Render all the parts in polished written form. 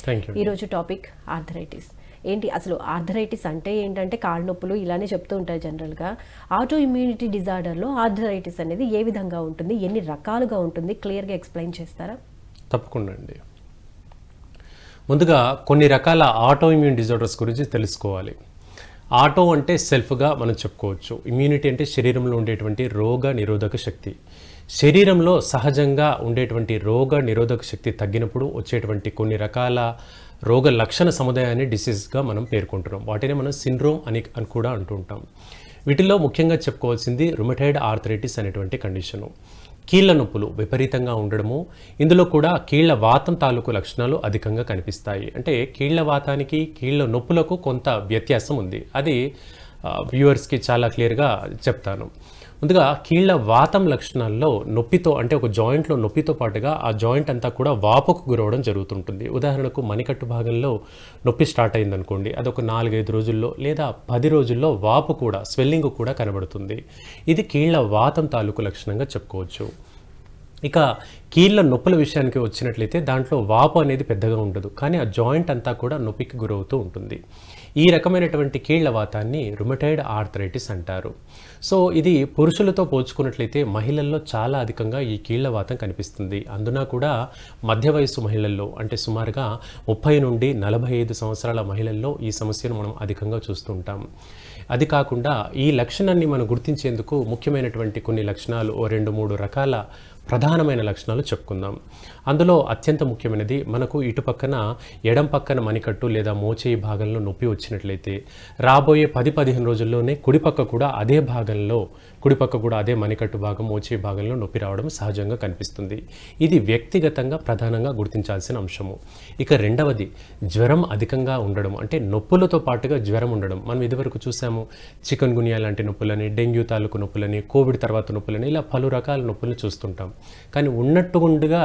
Thank you. ఈరోజు topic arthritis. ఏంటి అసలు ఆర్థరైటిస్ అంటే ఏంటంటే కాళ్ళ నొప్పులు ఇలానే చెప్తూ ఉంటారు జనరల్గా. ఆటో ఇమ్యూనిటీ డిజార్డర్లో ఆర్థరైటిస్ అనేది ఏ విధంగా ఉంటుంది, ఎన్ని రకాలుగా ఉంటుంది, క్లియర్గా ఎక్స్ప్లెయిన్ చేస్తారా? తప్పకుండా అండి. ముందుగా కొన్ని రకాల ఆటో ఇమ్యూన్ డిజార్డర్స్ గురించి తెలుసుకోవాలి. ఆటో అంటే సెల్ఫ్గా మనం చెప్పుకోవచ్చు. ఇమ్యూనిటీ అంటే శరీరంలో ఉండేటువంటి రోగ నిరోధక శక్తి. శరీరంలో సహజంగా ఉండేటువంటి రోగ నిరోధక శక్తి తగ్గినప్పుడు వచ్చేటువంటి కొన్ని రకాల రోగ లక్షణ సముదాయాన్ని డిసీజ్గా మనం పేర్కొంటున్నాం. వాటిని మనం సిండ్రోమ్ అని కూడా అంటుంటాం. వీటిలో ముఖ్యంగా చెప్పుకోవాల్సింది రుమటైడ్ ఆర్థరైటిస్ అనేటువంటి కండిషను. కీళ్ళ నొప్పులు విపరీతంగా ఉండడము, ఇందులో కూడా కీళ్ళ వాతం తాలూకు లక్షణాలు అధికంగా కనిపిస్తాయి. అంటే కీళ్ళ వాతానికి కీళ్ళ నొప్పులకు కొంత వ్యత్యాసం ఉంది. అది వ్యూవర్స్కి చాలా క్లియర్గా చెప్తాను. ముందుగా కీళ్ళ వాతం లక్షణాల్లో నొప్పితో, అంటే ఒక జాయింట్లో నొప్పితో పాటుగా ఆ జాయింట్ అంతా కూడా వాపుకు గురవడం జరుగుతుంటుంది. ఉదాహరణకు మణికట్టు భాగంలో నొప్పి స్టార్ట్ అయిందనుకోండి, అదొక 4-5 రోజుల్లో లేదా 10 రోజుల్లో వాపు కూడా, స్వెల్లింగ్ కూడా కనబడుతుంది. ఇది కీళ్ళ వాతం తాలూకు లక్షణంగా చెప్పుకోవచ్చు. ఇక కీళ్ళ నొప్పుల విషయానికి వచ్చినట్లయితే దాంట్లో వాపు అనేది పెద్దగా ఉండదు, కానీ ఆ జాయింట్ అంతా కూడా నొప్పికి గురవుతూ ఉంటుంది. ఈ రకమైనటువంటి కీళ్ల వాతాన్ని రుమటైడ్ ఆర్థరైటిస్ అంటారు. సో ఇది పురుషులతో పోల్చుకున్నట్లయితే మహిళల్లో చాలా అధికంగా ఈ కీళ్ల వాతం కనిపిస్తుంది. అందున కూడా మధ్య వయస్సు మహిళల్లో, అంటే సుమారుగా 30 నుండి 45 సంవత్సరాల మహిళల్లో ఈ సమస్యను మనం అధికంగా చూస్తుంటాం. అది కాకుండా ఈ లక్షణాన్ని మనం గుర్తించేందుకు ముఖ్యమైనటువంటి కొన్ని లక్షణాలు, 2-3 రకాల ప్రధానమైన లక్షణాలు చెప్పుకుందాం. అందులో అత్యంత ముఖ్యమైనది, మనకు ఇటు పక్కన ఎడం పక్కన మణికట్టు లేదా మోచేయి భాగంలో నొప్పి వచ్చినట్లయితే రాబోయే 10-15 రోజుల్లోనే కుడిపక్క కూడా అదే భాగంలో, కుడిపక్క కూడా అదే మణికట్టు భాగం, మోచేయి భాగంలో నొప్పి రావడం సహజంగా కనిపిస్తుంది. ఇది వ్యక్తిగతంగా ప్రధానంగా గుర్తించాల్సిన అంశము. ఇక రెండవది, జ్వరం అధికంగా ఉండడం, అంటే నొప్పులతో పాటుగా జ్వరం ఉండడం. మనం ఇదివరకు చూసాము చికెన్ గునియా లాంటి నొప్పులని, డెంగ్యూ తాలూకు నొప్పులని, కోవిడ్ తర్వాత నొప్పులని, ఇలా పలు రకాల నొప్పులను చూస్తుంటాం. కానీ ఉన్నట్టుగా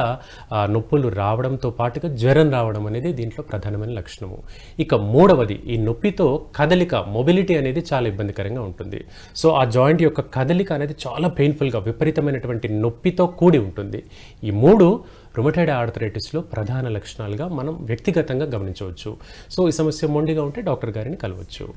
నొప్పులు రావడంతో పాటుగా జ్వరం రావడం అనేది దీంట్లో ప్రధానమైన లక్షణము. ఇక మూడవది, ఈ నొప్పితో కదలిక, మొబిలిటీ అనేది చాలా ఇబ్బందికరంగా ఉంటుంది. సో ఆ జాయింట్ యొక్క కదలిక అనేది చాలా పెయిన్ఫుల్గా, విపరీతమైనటువంటి నొప్పితో కూడి ఉంటుంది. ఈ 3 రుమటైడ్ ఆర్థరైటిస్లో ప్రధాన లక్షణాలుగా మనం వ్యక్తిగతంగా గమనించవచ్చు. సో ఈ సమస్య మొండిగా ఉంటే డాక్టర్ గారిని కలవచ్చు.